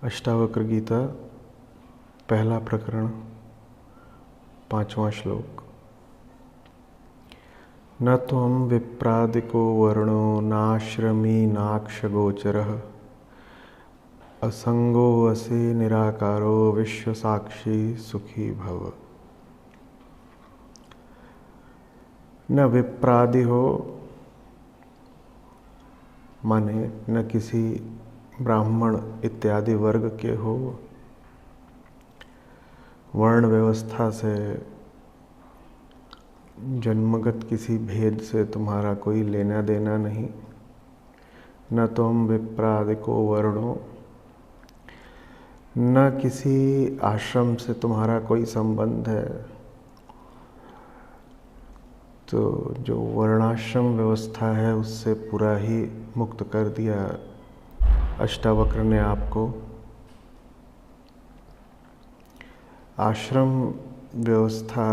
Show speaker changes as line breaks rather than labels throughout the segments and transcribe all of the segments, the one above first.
अष्टावक्र गीता पहला प्रकरण 5वां श्लोक। न त्वं विप्रादिको वर्णो नाश्रमी नाक्षगोचरः असंगोऽसि निराकारो विश्वसाक्षी सुखी भव। न विप्रादि हो माने न किसी ब्राह्मण इत्यादि वर्ग के हो, वर्ण व्यवस्था से जन्मगत किसी भेद से तुम्हारा कोई लेना देना नहीं। न तुम विप्रादिको वर्णो, न किसी आश्रम से तुम्हारा कोई संबंध है। तो जो वर्णाश्रम व्यवस्था है उससे पूरा ही मुक्त कर दिया अष्टावक्र ने आपको। आश्रम व्यवस्था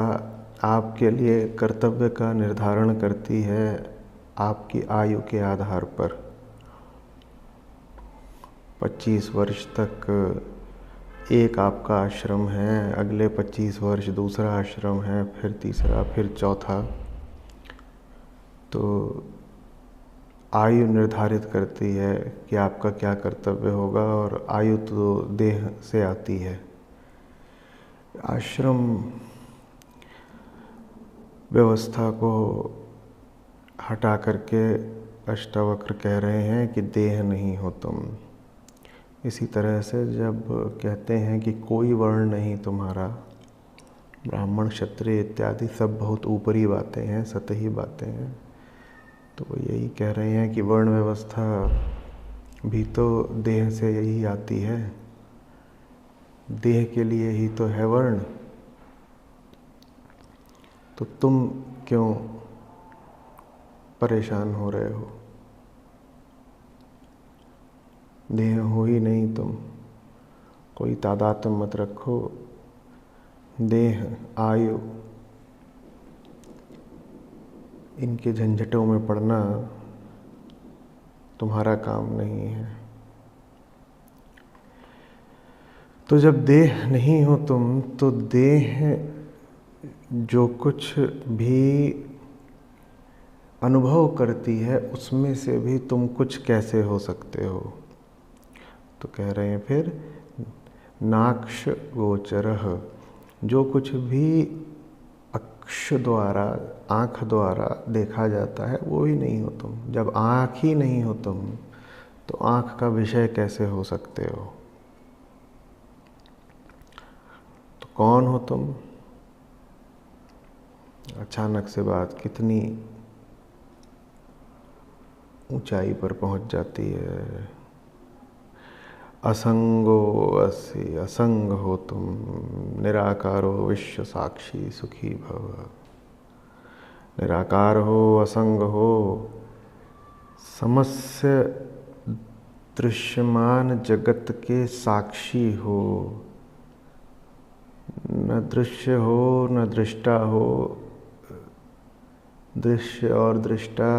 आपके लिए कर्तव्य का निर्धारण करती है आपकी आयु के आधार पर। 25 वर्ष तक एक आपका आश्रम है, अगले 25 वर्ष दूसरा आश्रम है, फिर तीसरा, फिर चौथा। तो आयु निर्धारित करती है कि आपका क्या कर्तव्य होगा, और आयु तो देह से आती है। आश्रम व्यवस्था को हटा करके अष्टावक्र कह रहे हैं कि देह नहीं हो तुम। इसी तरह से जब कहते हैं कि कोई वर्ण नहीं तुम्हारा, ब्राह्मण क्षत्रिय इत्यादि सब बहुत ऊपरी बातें हैं, सतही बातें हैं, तो वो यही कह रहे हैं कि वर्ण व्यवस्था भी तो देह से यही आती है। देह के लिए ही तो है वर्ण। तो तुम क्यों परेशान हो रहे हो? देह हो ही नहीं तुम, कोई तादात्म्य मत रखो। देह, आयु, इनके झंझटों में पड़ना तुम्हारा काम नहीं है। तो जब देह नहीं हो तुम, तो देह जो कुछ भी अनुभव करती है उसमें से भी तुम कुछ कैसे हो सकते हो? तो कह रहे हैं फिर नाक्ष गोचरः, जो कुछ भी अक्ष द्वारा, आँख द्वारा देखा जाता है वो ही नहीं हो तुम। जब आँख ही नहीं हो तुम, तो आँख का विषय कैसे हो सकते हो? तो कौन हो तुम? अचानक से बात कितनी ऊंचाई पर पहुंच जाती है। असंगो असि, असंग हो तुम, निराकारो विश्व साक्षी सुखी भव। निराकार हो, असंग हो, समस्त दृश्यमान जगत के साक्षी हो। न दृश्य हो न दृष्टा हो। दृश्य और दृष्टा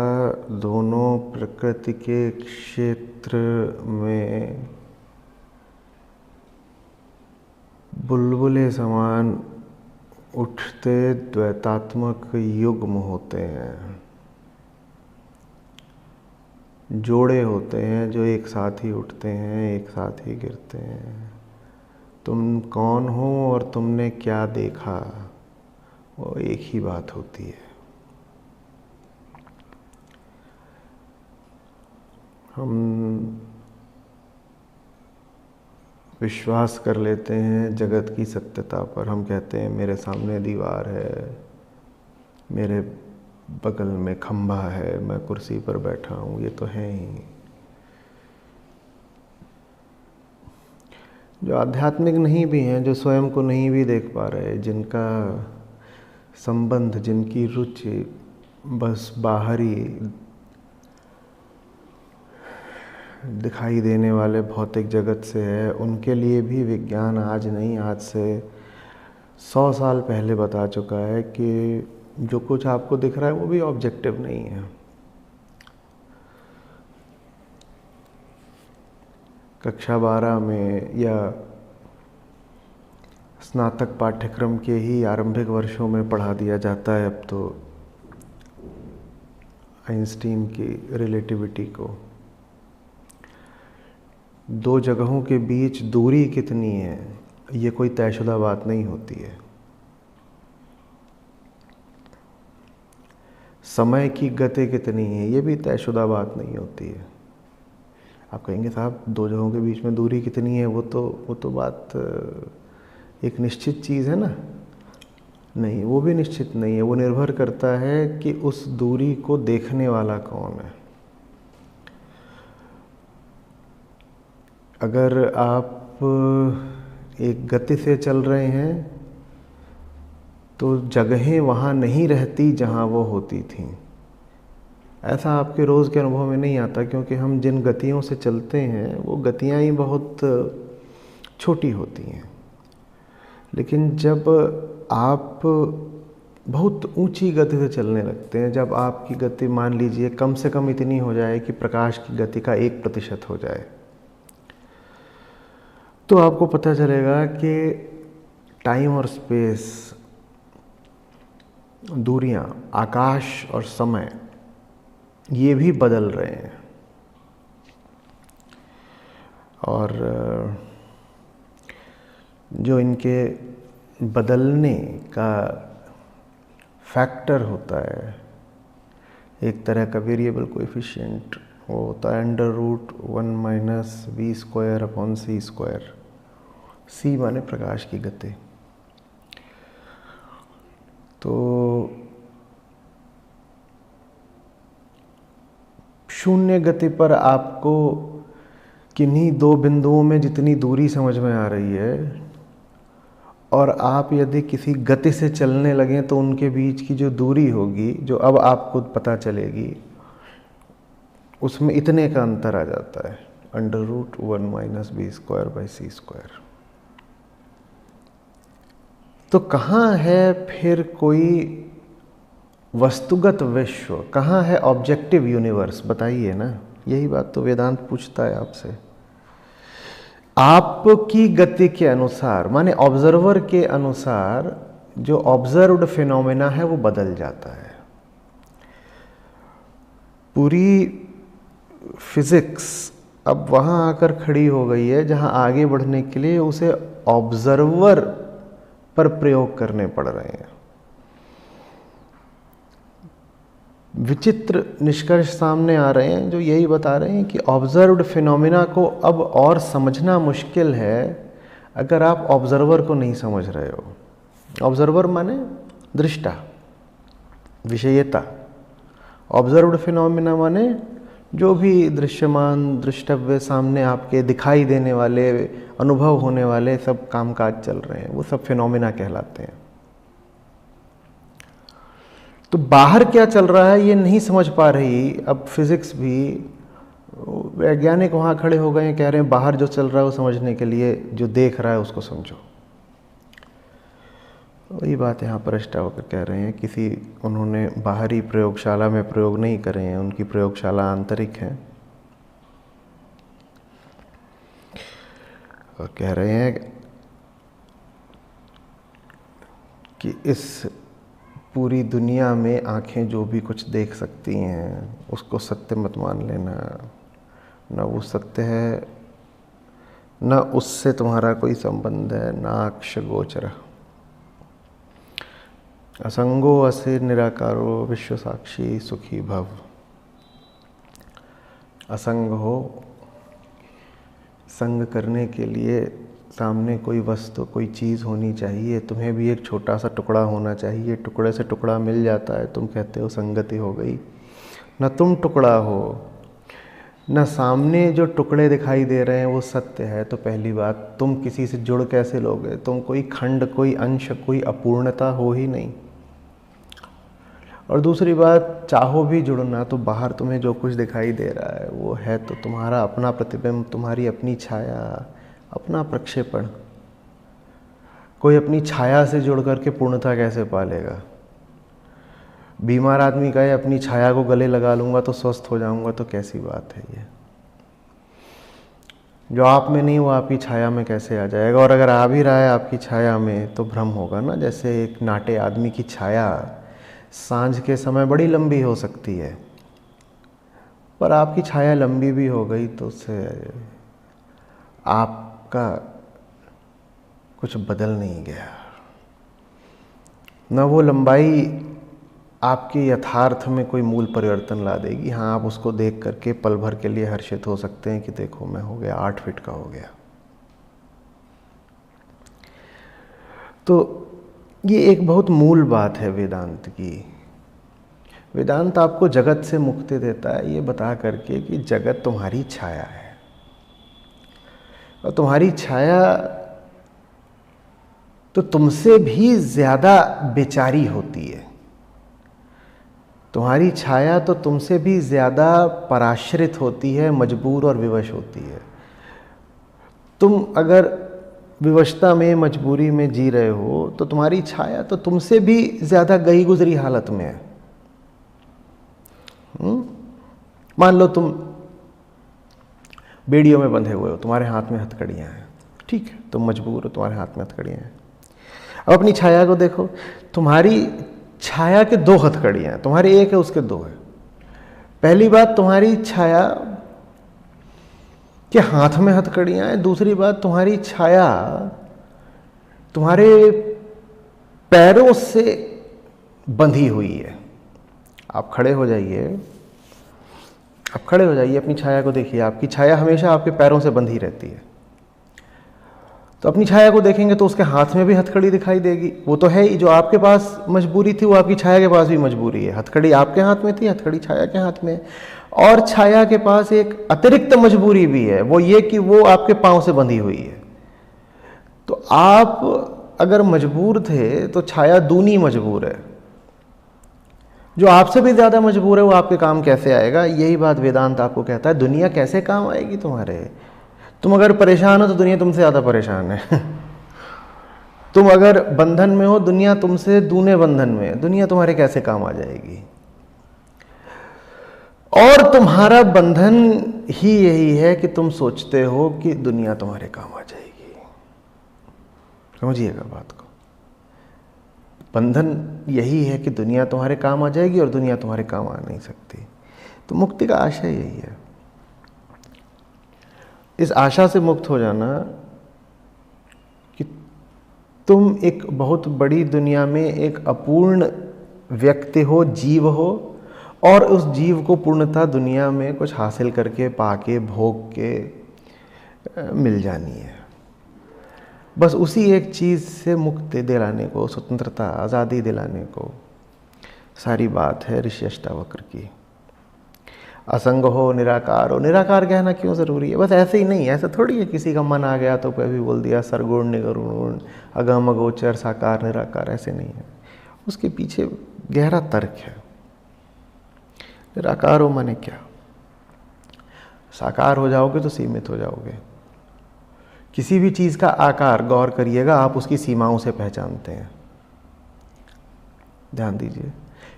दोनों प्रकृति के क्षेत्र में बुलबुले समान उठते द्वैतात्मक युग्म होते हैं, जोड़े होते हैं जो एक साथ ही उठते हैं, एक साथ ही गिरते हैं। तुम कौन हो और तुमने क्या देखा, वो एक ही बात होती है। हम विश्वास कर लेते हैं जगत की सत्यता पर। हम कहते हैं मेरे सामने दीवार है, मेरे बगल में खंभा है, मैं कुर्सी पर बैठा हूँ, ये तो है ही। जो आध्यात्मिक नहीं भी हैं, जो स्वयं को नहीं भी देख पा रहे, जिनका संबंध, जिनकी रुचि बस बाहरी दिखाई देने वाले भौतिक जगत से है, उनके लिए भी विज्ञान आज नहीं, आज से 100 साल पहले बता चुका है कि जो कुछ आपको दिख रहा है वो भी ऑब्जेक्टिव नहीं है। कक्षा 12 में या स्नातक पाठ्यक्रम के ही आरंभिक वर्षों में पढ़ा दिया जाता है अब तो आइंस्टीन की रिलेटिविटी को। दो जगहों के बीच दूरी कितनी है ये कोई तयशुदा बात नहीं होती है। समय की गति कितनी है ये भी तयशुदा बात नहीं होती है। आप कहेंगे साहब दो जगहों के बीच में दूरी कितनी है, वो तो बात एक निश्चित चीज़ है ना। नहीं, वो भी निश्चित नहीं है। वो निर्भर करता है कि उस दूरी को देखने वाला कौन है। अगर आप एक गति से चल रहे हैं तो जगहें वहाँ नहीं रहती जहाँ वो होती थीं। ऐसा आपके रोज़ के अनुभव में नहीं आता, क्योंकि हम जिन गतियों से चलते हैं वो गतियाँ ही बहुत छोटी होती हैं। लेकिन जब आप बहुत ऊंची गति से चलने लगते हैं, जब आपकी गति मान लीजिए कम से कम इतनी हो जाए कि प्रकाश की गति का 1% हो जाए, तो आपको पता चलेगा कि टाइम और स्पेस, दूरियां, आकाश और समय, ये भी बदल रहे हैं। और जो इनके बदलने का फैक्टर होता है, एक तरह का वेरिएबल कोएफिशिएंट, वो होता है √1 - v² / c²। c माने प्रकाश की गति। तो शून्य गति पर आपको किन्हीं दो बिंदुओं में जितनी दूरी समझ में आ रही है, और आप यदि किसी गति से चलने लगें तो उनके बीच की जो दूरी होगी, जो अब आपको पता चलेगी, उसमें इतने का अंतर आ जाता है, √1 - v² / c²। तो कहाँ है फिर कोई वस्तुगत विश्व, कहाँ है ऑब्जेक्टिव यूनिवर्स, बताइए ना। यही बात तो वेदांत पूछता है आपसे। आपकी गति के अनुसार, माने ऑब्जर्वर के अनुसार, जो ऑब्जर्व्ड फिनोमेना है वो बदल जाता है। पूरी फिजिक्स अब वहाँ आकर खड़ी हो गई है जहाँ आगे बढ़ने के लिए उसे ऑब्जर्वर पर प्रयोग करने पड़ रहे हैं। विचित्र निष्कर्ष सामने आ रहे हैं जो यही बता रहे हैं कि ऑब्जर्व्ड फिनोमेना को अब और समझना मुश्किल है अगर आप ऑब्जर्वर को नहीं समझ रहे हो। ऑब्जर्वर माने दृष्टा, विषयता। ऑब्जर्व्ड फिनोमेना माने जो भी दृश्यमान, दृष्टव्य, सामने आपके दिखाई देने वाले, अनुभव होने वाले सब कामकाज चल रहे हैं, वो सब फिनोमेना कहलाते हैं। तो बाहर क्या चल रहा है ये नहीं समझ पा रही अब फिजिक्स भी। वैज्ञानिक वहाँ खड़े हो गए हैं, कह रहे हैं बाहर जो चल रहा है वो समझने के लिए जो देख रहा है उसको समझो। वही बात यहाँ पर अष्टावक्र कह रहे हैं। किसी उन्होंने बाहरी प्रयोगशाला में प्रयोग नहीं करे हैं, उनकी प्रयोगशाला आंतरिक है। और कह रहे हैं कि इस पूरी दुनिया में आंखें जो भी कुछ देख सकती हैं उसको सत्य मत मान लेना। न वो सत्य है, न उससे तुम्हारा कोई संबंध है, नाक्ष गोचर। असंगो असे निराकारो विश्व साक्षी सुखी भव। असंग हो, संग करने के लिए सामने कोई वस्तु, कोई चीज़ होनी चाहिए। तुम्हें भी एक छोटा सा टुकड़ा होना चाहिए, टुकड़े से टुकड़ा मिल जाता है, तुम कहते हो संगति हो गई। न तुम टुकड़ा हो, न सामने जो टुकड़े दिखाई दे रहे हैं वो सत्य है। तो पहली बात, तुम किसी से जुड़ कैसे लोगे? तुम कोई खंड, कोई अंश, कोई अपूर्णता हो ही नहीं। और दूसरी बात, चाहो भी जुड़ना तो बाहर तुम्हें जो कुछ दिखाई दे रहा है वो है तो तुम्हारा अपना प्रतिबिंब, तुम्हारी अपनी छाया, अपना प्रक्षेपण। कोई अपनी छाया से जुड़ करके पूर्णता कैसे पालेगा? बीमार आदमी कहे अपनी छाया को गले लगा लूंगा तो स्वस्थ हो जाऊंगा, तो कैसी बात है ये? जो आप में नहीं वो आपकी छाया में कैसे आ जाएगा? और अगर आ भी रहा है आपकी छाया में तो भ्रम होगा ना। जैसे एक नाटे आदमी की छाया सांझ के समय बड़ी लंबी हो सकती है, पर आपकी छाया लंबी भी हो गई तो उससे आपका कुछ बदल नहीं गया। न वो लंबाई आपके यथार्थ में कोई मूल परिवर्तन ला देगी। हाँ, आप उसको देख करके पल भर के लिए हर्षित हो सकते हैं कि देखो मैं हो गया 8 फीट का हो गया। तो ये एक बहुत मूल बात है वेदांत की। वेदांत आपको जगत से मुक्ति देता है ये बता करके कि जगत तुम्हारी छाया है, और तुम्हारी छाया तो तुमसे भी ज़्यादा बेचारी होती है। तुम्हारी छाया तो तुमसे भी ज़्यादा पराश्रित होती है, मजबूर और विवश होती है। तुम अगर विवशता में, मजबूरी में जी रहे हो तो तुम्हारी छाया तो तुमसे भी ज़्यादा गई गुजरी हालत में है। मान लो तुम बेड़ियों में बंधे हुए हो, तुम्हारे हाथ में हथकड़ियाँ हैं, ठीक है, तुम मजबूर हो, तुम्हारे हाथ में हथकड़ियाँ हैं। अब अपनी छाया को देखो, तुम्हारी छाया के 2 हथकड़ियाँ हैं, तुम्हारी एक है उसके 2 है। पहली बात, तुम्हारी छाया के हाथ में हथकड़ियाँ हैं। दूसरी बात, तुम्हारी छाया तुम्हारे पैरों से बंधी हुई है। आप खड़े हो जाइए, आप खड़े हो जाइए, अपनी छाया को देखिए। आपकी छाया हमेशा आपके पैरों से बंधी रहती है। तो अपनी छाया को देखेंगे तो उसके हाथ में भी हथकड़ी दिखाई देगी। वो तो है ही, जो आपके पास मजबूरी थी वो आपकी छाया के पास भी मजबूरी है। हथकड़ी आपके हाथ में थी, हथकड़ी छाया के हाथ में। और छाया के पास एक अतिरिक्त मजबूरी भी है, वो ये कि वो आपके पांव से बंधी हुई है। तो आप अगर मजबूर थे तो छाया दूनी मजबूर है। जो आपसे भी ज़्यादा मजबूर है वो आपके काम कैसे आएगा? यही बात वेदांत आपको कहता है। दुनिया कैसे काम आएगी तुम्हारे? तुम अगर परेशान हो तो दुनिया तुमसे ज़्यादा परेशान है। तुम अगर बंधन में हो, दुनिया तुमसे दूने बंधन में है। दुनिया तुम्हारे कैसे काम आ जाएगी? और तुम्हारा बंधन ही यही है कि तुम सोचते हो कि दुनिया तुम्हारे काम आ जाएगी। समझिएगा बात को। बंधन यही है कि दुनिया तुम्हारे काम आ जाएगी और दुनिया तुम्हारे काम आ नहीं सकती। तो मुक्ति का आशय यही है। इस आशा से मुक्त हो जाना कि तुम एक बहुत बड़ी दुनिया में एक अपूर्ण व्यक्ति हो, जीव हो, और उस जीव को पूर्णतः दुनिया में कुछ हासिल करके, पाके, भोग के मिल जानी है। बस उसी एक चीज़ से मुक्ति दिलाने को, स्वतंत्रता, आज़ादी दिलाने को सारी बात है ऋषि अष्टावक्र की। असंग हो, निराकार हो। निराकार कहना क्यों ज़रूरी है? बस ऐसे ही नहीं, ऐसा थोड़ी है किसी का मन आ गया तो कोई भी बोल दिया सरगुण, निगुण, अगम, अगोचर, साकार, निराकार। ऐसे नहीं है, उसके पीछे गहरा तर्क है। निराकार हो माने क्या? साकार हो जाओगे तो सीमित हो जाओगे। किसी भी चीज़ का आकार गौर करिएगा, आप उसकी सीमाओं से पहचानते हैं। ध्यान दीजिए,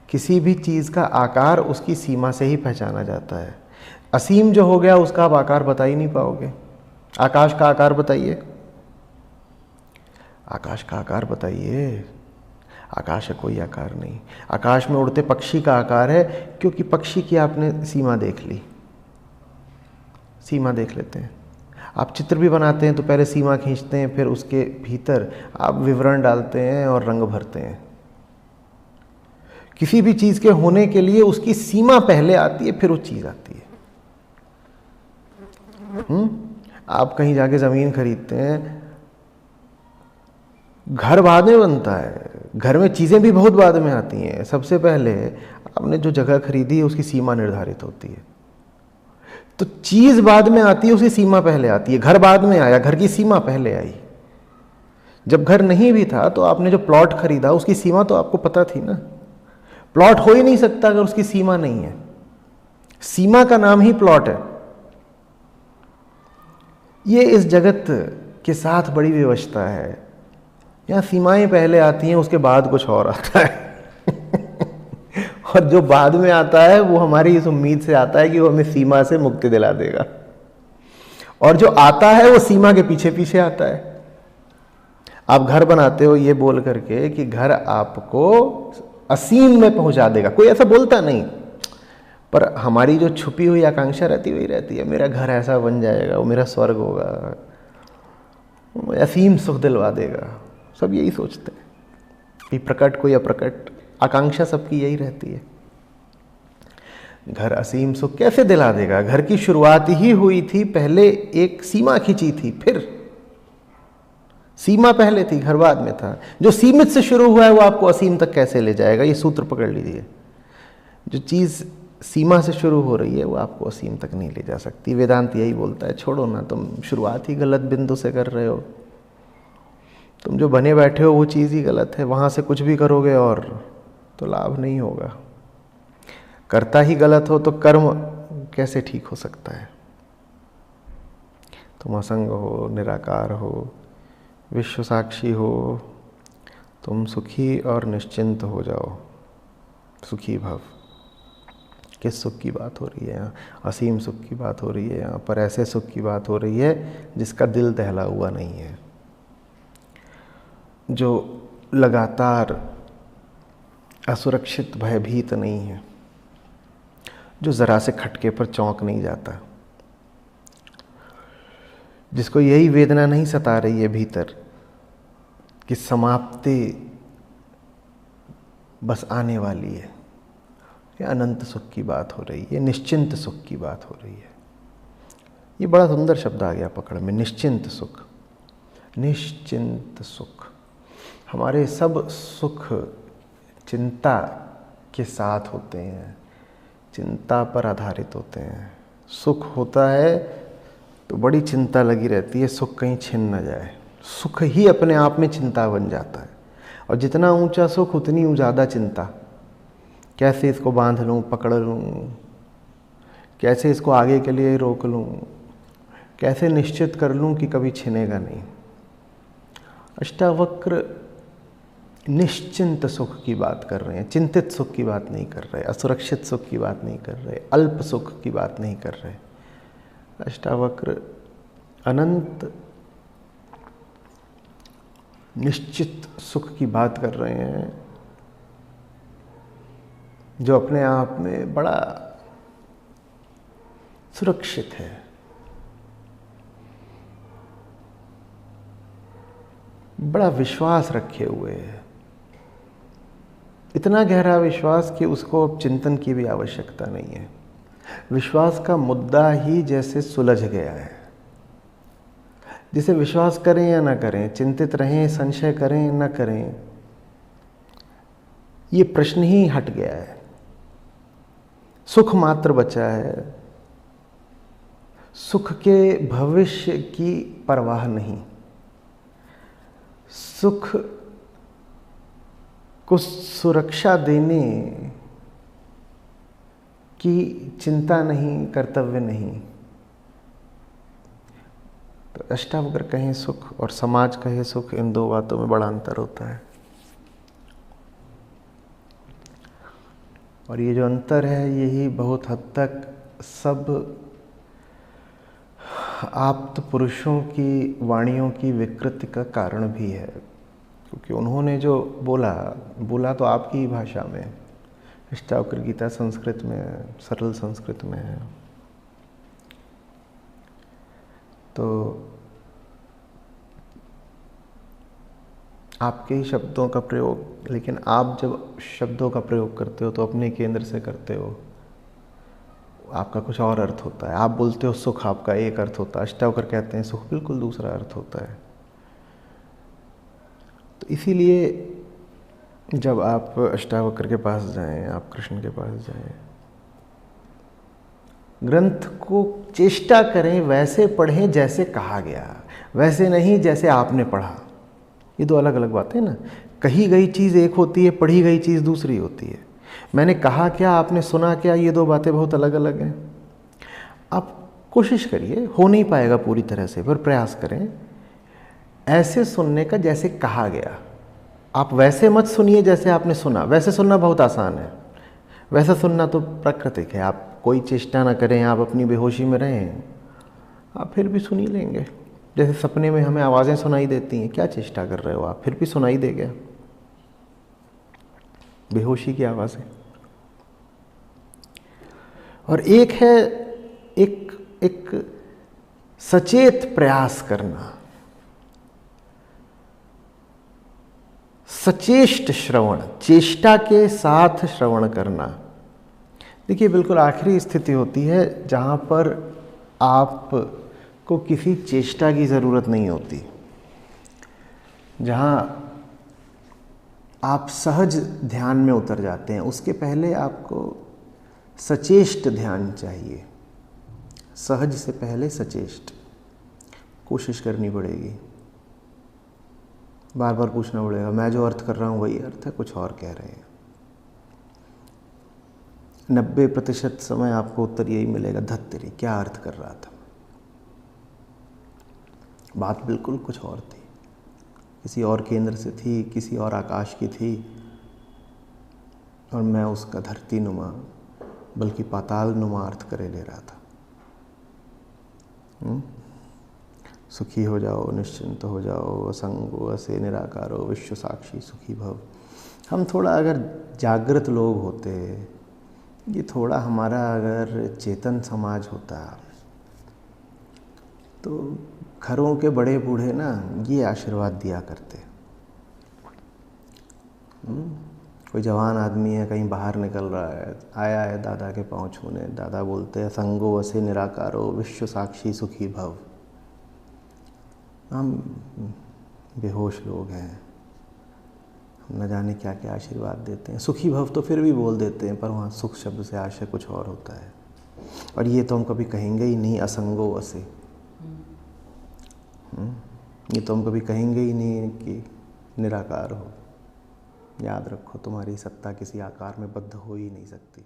किसी भी चीज़ का आकार उसकी सीमा से ही पहचाना जाता है। असीम जो हो गया उसका आप आकार बता ही नहीं पाओगे। आकाश का आकार बताइए, आकाश का आकार बताइए। आकाश का कोई आकार नहीं। आकाश में उड़ते पक्षी का आकार है, क्योंकि पक्षी की आपने सीमा देख ली। सीमा देख लेते हैं। आप चित्र भी बनाते हैं तो पहले सीमा खींचते हैं, फिर उसके भीतर आप विवरण डालते हैं और रंग भरते हैं। किसी भी चीज़ के होने के लिए उसकी सीमा पहले आती है, फिर वो चीज़ आती है। आप कहीं जाके ज़मीन खरीदते हैं, घर बाद में बनता है, घर में चीज़ें भी बहुत बाद में आती हैं। सबसे पहले आपने जो जगह खरीदी है उसकी सीमा निर्धारित होती है। तो चीज़ बाद में आती है, उसकी सीमा पहले आती है। घर बाद में आया, घर की सीमा पहले आई। जब घर नहीं भी था तो आपने जो प्लॉट खरीदा उसकी सीमा तो आपको पता थी ना। प्लॉट हो ही नहीं सकता अगर उसकी सीमा नहीं है। सीमा का नाम ही प्लॉट है। ये इस जगत के साथ बड़ी व्यवस्था है। यहाँ सीमाएं पहले आती हैं, उसके बाद कुछ और आता है। और जो बाद में आता है वो हमारी इस उम्मीद से आता है कि वो हमें सीमा से मुक्ति दिला देगा। और जो आता है वो सीमा के पीछे पीछे आता है। आप घर बनाते हो ये बोल करके कि घर आपको असीम में पहुंचा देगा, कोई ऐसा बोलता नहीं, पर हमारी जो छुपी हुई आकांक्षा रहती वही रहती है, मेरा घर ऐसा बन जाएगा, वो मेरा स्वर्ग होगा, असीम सुख दिलवा देगा। सब यही सोचते हैं, कोई प्रकट कोई अप्रकट, आकांक्षा सबकी यही रहती है। घर असीम सुख कैसे दिला देगा? घर की शुरुआत ही हुई थी, पहले एक सीमा खींची थी, फिर सीमा पहले थी, घर बाद में था। जो सीमित से शुरू हुआ है वो आपको असीम तक कैसे ले जाएगा? ये सूत्र पकड़ लीजिए। जो चीज़ सीमा से शुरू हो रही है वो आपको असीम तक नहीं ले जा सकती। वेदांत यही बोलता है, छोड़ो ना, तुम शुरुआत ही गलत बिंदु से कर रहे हो, तुम जो बने बैठे हो वो चीज़ ही गलत है, वहाँ से कुछ भी करोगे और तो लाभ नहीं होगा। करता ही गलत हो तो कर्म कैसे ठीक हो सकता है? तुम असंग हो, निराकार हो, विश्व साक्षी हो, तुम सुखी और निश्चिंत हो जाओ, सुखी भव। किस सुख की बात हो रही है यहाँ? असीम सुख की बात हो रही है यहाँ पर, ऐसे सुख की बात हो रही है जिसका दिल दहला हुआ नहीं है, जो लगातार असुरक्षित भयभीत नहीं है, जो ज़रा से खटके पर चौंक नहीं जाता, जिसको यही वेदना नहीं सता रही है भीतर कि समाप्ति बस आने वाली है। ये अनंत सुख की बात हो रही है, निश्चिंत सुख की बात हो रही है। ये बड़ा सुंदर शब्द आ गया पकड़ में, निश्चिंत सुख। निश्चिंत सुख, हमारे सब सुख चिंता के साथ होते हैं, चिंता पर आधारित होते हैं। सुख होता है तो बड़ी चिंता लगी रहती है, सुख कहीं छिन न जाए। सुख ही अपने आप में चिंता बन जाता है, और जितना ऊंचा सुख उतनी ज़्यादा चिंता। कैसे इसको बांध लूँ, पकड़ लूँ, कैसे इसको आगे के लिए रोक लूँ, कैसे निश्चित कर लूँ कि कभी छिनेगा नहीं। अष्टावक्र निश्चिंत सुख की बात कर रहे हैं, चिंतित सुख की बात नहीं कर रहे, असुरक्षित सुख की बात नहीं कर रहे, अल्प सुख की बात नहीं कर रहे। अष्टावक्र अनंत निश्चित सुख की बात कर रहे हैं, जो अपने आप में बड़ा सुरक्षित है, बड़ा विश्वास रखे हुए है, इतना गहरा विश्वास कि उसको अब चिंतन की भी आवश्यकता नहीं है। विश्वास का मुद्दा ही जैसे सुलझ गया है। जिसे विश्वास करें या ना करें, चिंतित रहें, संशय करें ना करें, ये प्रश्न ही हट गया है। सुख मात्र बचा है, सुख के भविष्य की परवाह नहीं, सुख को सुरक्षा देने की चिंता नहीं, कर्तव्य नहीं। तो अष्टावक्र कहें सुख और समाज कहे सुख, इन दो बातों में बड़ा अंतर होता है। और ये जो अंतर है यही बहुत हद तक सब आप्त पुरुषों की वाणियों की विकृति का कारण भी है, क्योंकि उन्होंने जो बोला तो आपकी ही भाषा में। अष्टावक्र गीता संस्कृत में है, सरल संस्कृत में है। तो आपके ही शब्दों का प्रयोग, लेकिन आप जब शब्दों का प्रयोग करते हो तो अपने केंद्र से करते हो, आपका कुछ और अर्थ होता है। आप बोलते हो सुख, आपका एक अर्थ होता है, अष्टावक्र कहते हैं सुख बिल्कुल दूसरा अर्थ होता है। तो इसीलिए जब आप अष्टावक्र के पास जाएं, आप कृष्ण के पास जाएं, ग्रंथ को चेष्टा करें वैसे पढ़ें जैसे कहा गया, वैसे नहीं जैसे आपने पढ़ा। ये दो अलग अलग बातें ना। कही गई चीज़ एक होती है, पढ़ी गई चीज़ दूसरी होती है। मैंने कहा क्या, आपने सुना क्या, ये दो बातें बहुत अलग अलग हैं। आप कोशिश करिए, हो नहीं पाएगा पूरी तरह से, पर प्रयास करें ऐसे सुनने का जैसे कहा गया। आप वैसे मत सुनिए जैसे आपने सुना। वैसे सुनना बहुत आसान है, वैसे सुनना तो प्राकृतिक है। आप कोई चेष्टा ना करें, आप अपनी बेहोशी में रहें, आप फिर भी सुन ही लेंगे। जैसे सपने में हमें आवाज़ें सुनाई देती हैं, क्या चेष्टा कर रहे हो आप, फिर भी सुनाई देगा। बेहोशी की आवाज़ें। और एक है एक सचेत प्रयास करना, सचेष्ट श्रवण, चेष्टा के साथ श्रवण करना। देखिए, बिल्कुल आखिरी स्थिति होती है जहाँ पर आपको किसी चेष्टा की ज़रूरत नहीं होती, जहाँ आप सहज ध्यान में उतर जाते हैं। उसके पहले आपको सचेष्ट ध्यान चाहिए। सहज से पहले सचेष्ट कोशिश करनी पड़ेगी। बार बार पूछना पड़ेगा, मैं जो अर्थ कर रहा हूँ वही अर्थ है, कुछ और कह रहे हैं। 90% समय आपको उत्तर यही मिलेगा, धत तेरी, क्या अर्थ कर रहा था। बात बिल्कुल कुछ और थी, किसी और केंद्र से थी, किसी और आकाश की थी, और मैं उसका धरती नुमा बल्कि पाताल नुमा अर्थ करे ले रहा था। सुखी हो जाओ, निश्चिंत हो जाओ, असंगो असे निराकारो विश्व साक्षी सुखी भव। हम थोड़ा अगर जागृत लोग होते, ये थोड़ा हमारा अगर चेतन समाज होता, तो घरों के बड़े बूढ़े ना ये आशीर्वाद दिया करते। कोई जवान आदमी है, कहीं बाहर निकल रहा है, आया है दादा के पाँव छूने, दादा बोलते हैं संगो असे निराकारो विश्व साक्षी सुखी भव। हम बेहोश लोग हैं, हम न जाने क्या क्या आशीर्वाद देते हैं। सुखी भव तो फिर भी बोल देते हैं, पर वहाँ सुख शब्द से आशय कुछ और होता है। और ये तो हम कभी कहेंगे ही नहीं, असंगो असे। ये तो हम कभी कहेंगे ही नहीं कि निराकार हो। याद रखो, तुम्हारी सत्ता किसी आकार में बद्ध हो ही नहीं सकती।